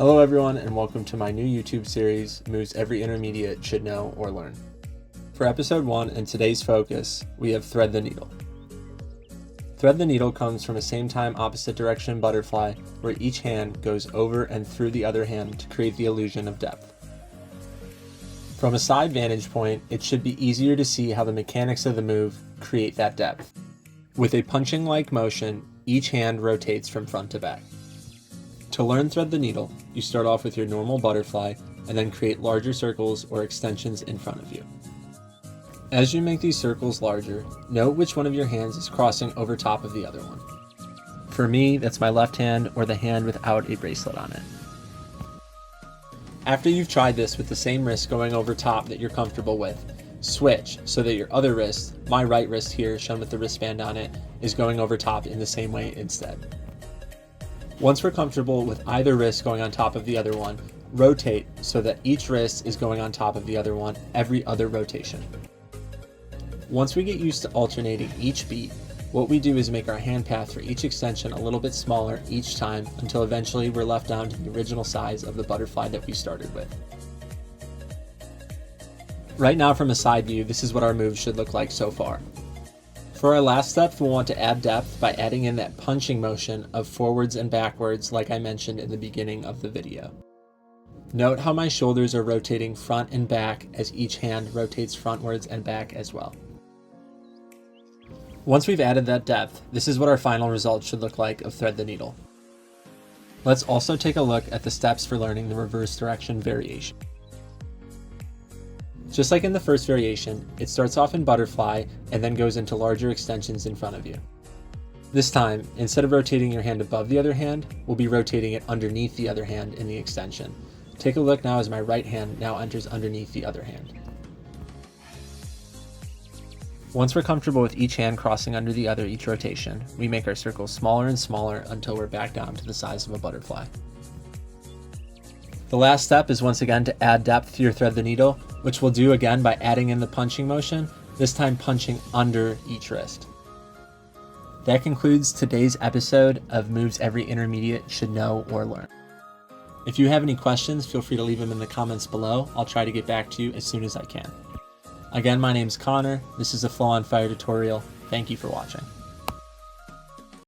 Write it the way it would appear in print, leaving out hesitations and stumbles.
Hello everyone and welcome to my new YouTube series, Moves Every Intermediate Should Know or Learn. For episode 1 and today's focus, we have thread the needle. Thread the needle comes from a same time opposite direction butterfly where each hand goes over and through the other hand to create the illusion of depth. From a side vantage point, it should be easier to see how the mechanics of the move create that depth. With a punching-like motion, each hand rotates from front to back. To learn thread the needle, you start off with your normal butterfly and then create larger circles or extensions in front of you. As you make these circles larger, note which one of your hands is crossing over top of the other one. For me, that's my left hand or the hand without a bracelet on it. After you've tried this with the same wrist going over top that you're comfortable with, switch so that your other wrist, my right wrist here shown with the wristband on it, is going over top in the same way instead. Once we're comfortable with either wrist going on top of the other one, rotate so that each wrist is going on top of the other one every other rotation. Once we get used to alternating each beat, what we do is make our hand path for each extension a little bit smaller each time until eventually we're left down to the original size of the butterfly that we started with. Right now from a side view, this is what our move should look like so far. For our last step, we'll want to add depth by adding in that punching motion of forwards and backwards like I mentioned in the beginning of the video. Note how my shoulders are rotating front and back as each hand rotates frontwards and back as well. Once we've added that depth, this is what our final result should look like of thread the needle. Let's also take a look at the steps for learning the reverse direction variation. Just like in the first variation, it starts off in butterfly and then goes into larger extensions in front of you. This time, instead of rotating your hand above the other hand, we'll be rotating it underneath the other hand in the extension. Take a look now as my right hand now enters underneath the other hand. Once we're comfortable with each hand crossing under the other each rotation, we make our circles smaller and smaller until we're back down to the size of a butterfly. The last step is once again to add depth to your thread the needle, which we'll do again by adding in the punching motion, this time punching under each wrist. That concludes today's episode of Moves Every Intermediate Should Know or Learn. If you have any questions, feel free to leave them in the comments below. I'll try to get back to you as soon as I can. Again, my name's Connor. This is a Flow on Fire tutorial. Thank you for watching.